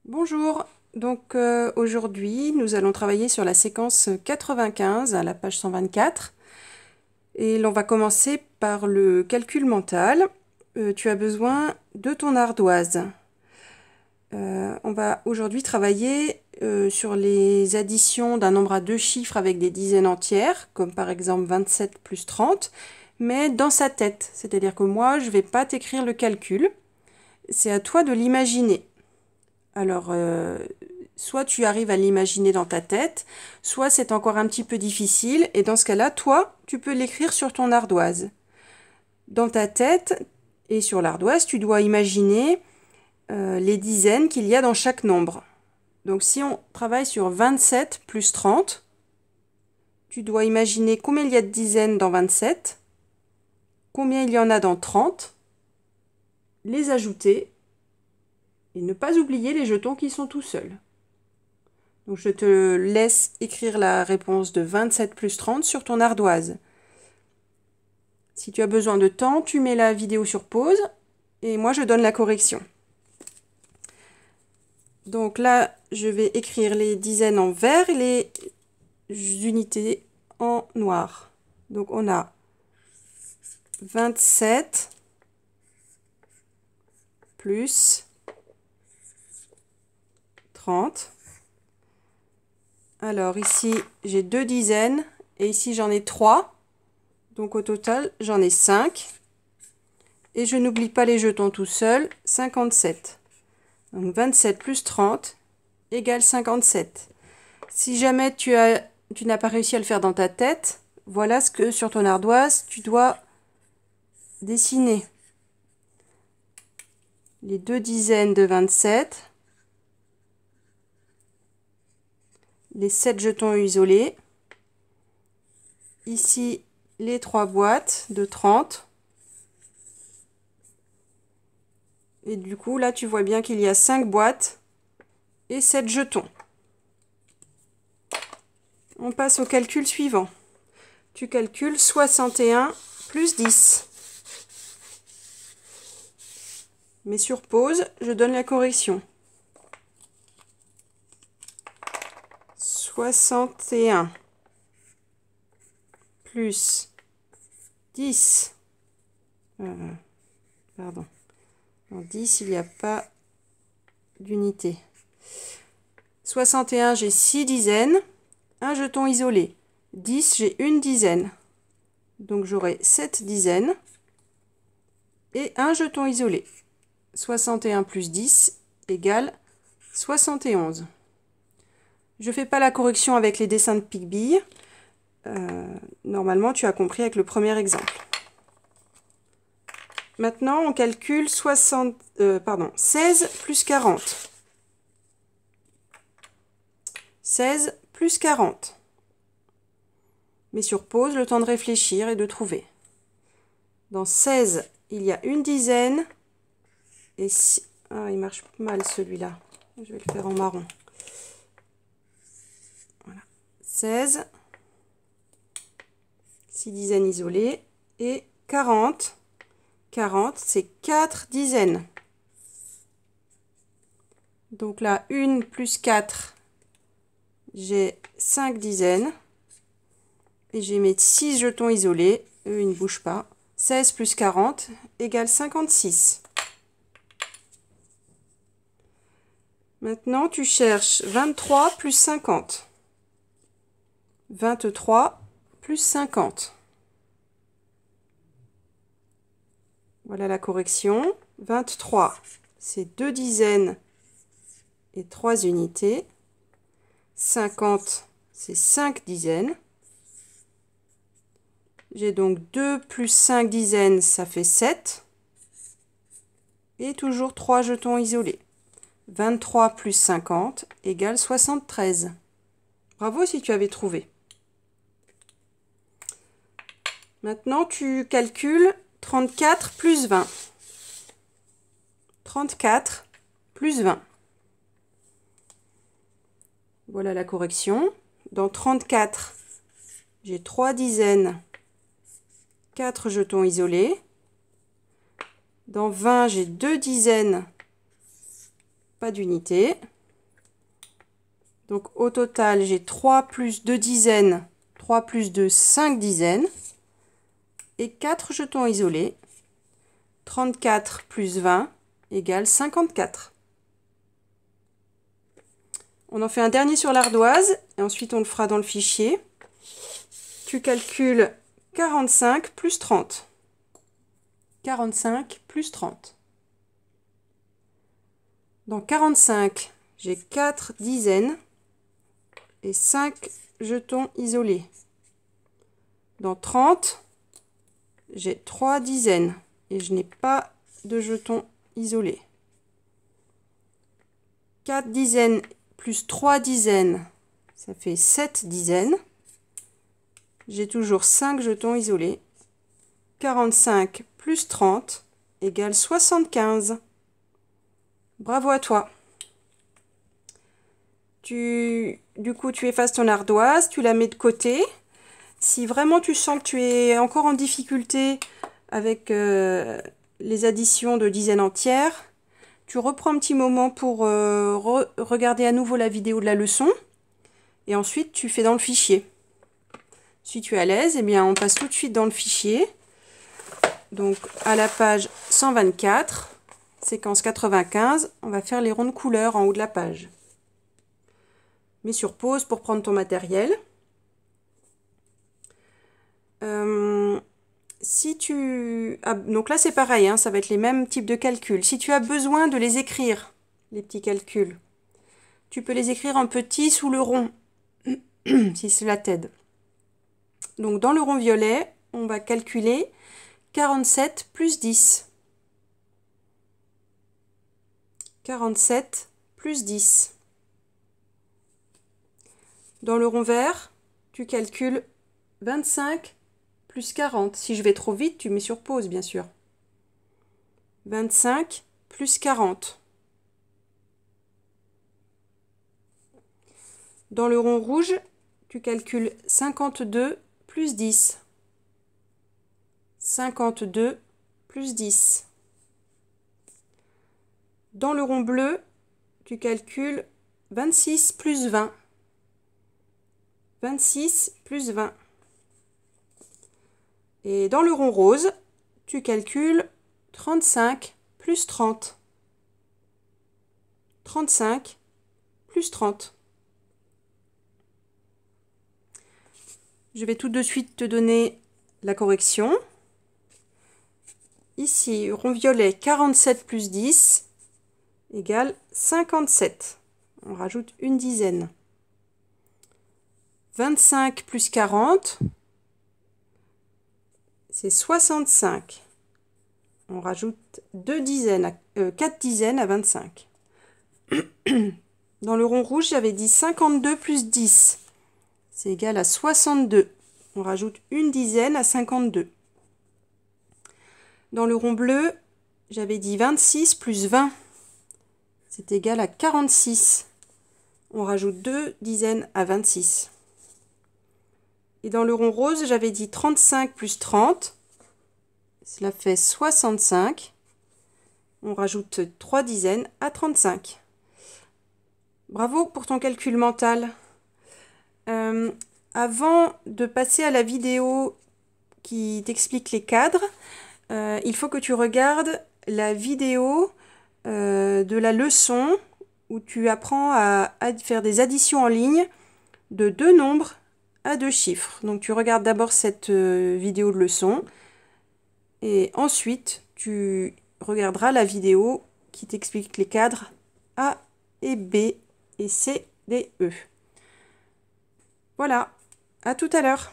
Bonjour, donc aujourd'hui nous allons travailler sur la séquence 95 à la page 124 et l'on va commencer par le calcul mental. Tu as besoin de ton ardoise. On va aujourd'hui travailler sur les additions d'un nombre à deux chiffres avec des dizaines entières, comme par exemple 27 plus 30, mais dans sa tête, c'est-à-dire que moi je ne vais pas t'écrire le calcul, c'est à toi de l'imaginer. Alors, soit tu arrives à l'imaginer dans ta tête, soit c'est encore un petit peu difficile, et dans ce cas-là, toi, tu peux l'écrire sur ton ardoise. Dans ta tête et sur l'ardoise, tu dois imaginer les dizaines qu'il y a dans chaque nombre. Donc, si on travaille sur 27 plus 30, tu dois imaginer combien il y a de dizaines dans 27, combien il y en a dans 30, les ajouter, et ne pas oublier les jetons qui sont tout seuls. Donc je te laisse écrire la réponse de 27 plus 30 sur ton ardoise. Si tu as besoin de temps, tu mets la vidéo sur pause et moi je donne la correction. Donc là, je vais écrire les dizaines en vert et les unités en noir. Donc on a 27 plus 30. Alors ici, j'ai deux dizaines et ici j'en ai 3. Donc au total, j'en ai 5. Et je n'oublie pas les jetons tout seuls, 57. Donc 27 plus 30 égale 57. Si jamais tu n'as pas réussi à le faire dans ta tête, voilà ce que sur ton ardoise, tu dois dessiner. Les deux dizaines de 27. Les 7 jetons isolés. Ici, les 3 boîtes de 30. Et du coup, là, tu vois bien qu'il y a 5 boîtes et 7 jetons. On passe au calcul suivant. Tu calcules 61 plus 10. Mais sur pause, je donne la correction. 61 plus 10. Pardon. En 10, il n'y a pas d'unité. 61, j'ai 6 dizaines. Un jeton isolé. 10, j'ai une dizaine. Donc j'aurai 7 dizaines. Et un jeton isolé. 61 plus 10 égale 71. Je ne fais pas la correction avec les dessins de pique-billes. Normalement, tu as compris avec le premier exemple. Maintenant, on calcule 16 plus 40. 16 plus 40. Mais sur pause, le temps de réfléchir et de trouver. Dans 16, il y a une dizaine. Et si... Ah, il marche mal celui-là. Je vais le faire en marron. Voilà. 16. 6 dizaines isolées. Et 40. 40, c'est 4 dizaines. Donc là, 1 plus 4, j'ai 5 dizaines. Et j'ai mes 6 jetons isolés. Eux, ils ne bougent pas. 16 plus 40 égale 56. Maintenant, tu cherches 23 plus 50. 23 plus 50. Voilà la correction. 23, c'est 2 dizaines et 3 unités. 50, c'est 5 dizaines. J'ai donc 2 plus 5 dizaines, ça fait 7. Et toujours 3 jetons isolés. 23 plus 50 égale 73. Bravo si tu avais trouvé. Maintenant, tu calcules 34 plus 20. 34 plus 20. Voilà la correction. Dans 34, j'ai 3 dizaines, 4 jetons isolés. Dans 20, j'ai 2 dizaines, pas d'unité. Donc au total, j'ai 3 plus 2 dizaines, 3 plus 2, 5 dizaines. Et 4 jetons isolés. 34 plus 20 égale 54. On en fait un dernier sur l'ardoise et ensuite on le fera dans le fichier. Tu calcules 45 plus 30. 45 plus 30. Dans 45, j'ai 4 dizaines et 5 jetons isolés. Dans 30, j'ai 3 dizaines et je n'ai pas de jetons isolés. 4 dizaines plus 3 dizaines, ça fait 7 dizaines. J'ai toujours 5 jetons isolés. 45 plus 30 égale 75. Bravo à toi. Du coup, tu effaces ton ardoise, tu la mets de côté. Si vraiment tu sens que tu es encore en difficulté avec les additions de dizaines entières, tu reprends un petit moment pour regarder à nouveau la vidéo de la leçon et ensuite tu fais dans le fichier. Si tu es à l'aise, eh bien on passe tout de suite dans le fichier. Donc à la page 124, séquence 95, on va faire les ronds de couleurs en haut de la page. Mets sur pause pour prendre ton matériel. Donc là c'est pareil, hein, ça va être les mêmes types de calculs. Si tu as besoin de les écrire, les petits calculs, tu peux les écrire en petit sous le rond, si cela t'aide. Donc dans le rond violet, on va calculer 47 plus 10. 47 plus 10. Dans le rond vert, tu calcules 25 plus 40. Si je vais trop vite, tu mets sur pause, bien sûr. 25 plus 40. Dans le rond rouge, tu calcules 52 plus 10. 52 plus 10. Dans le rond bleu, tu calcules 26 plus 20. 26 plus 20. Et dans le rond rose, tu calcules 35 plus 30. 35 plus 30. Je vais tout de suite te donner la correction. Ici, rond violet, 47 plus 10 égale 57. On rajoute une dizaine. 25 plus 40, c'est 65. On rajoute 4 dizaines à 25. Dans le rond rouge, j'avais dit 52 plus 10. C'est égal à 62. On rajoute une dizaine à 52. Dans le rond bleu, j'avais dit 26 plus 20. C'est égal à 46. On rajoute 2 dizaines à 26. Et dans le rond rose, j'avais dit 35 plus 30. Cela fait 65. On rajoute 3 dizaines à 35. Bravo pour ton calcul mental. Avant de passer à la vidéo qui t'explique les cadres, il faut que tu regardes la vidéo de la leçon où tu apprends à faire des additions en ligne de deux nombres à deux chiffres. Donc tu regardes d'abord cette vidéo de leçon et ensuite tu regarderas la vidéo qui t'explique les cadres A et B et C, D, E. Voilà, à tout à l'heure.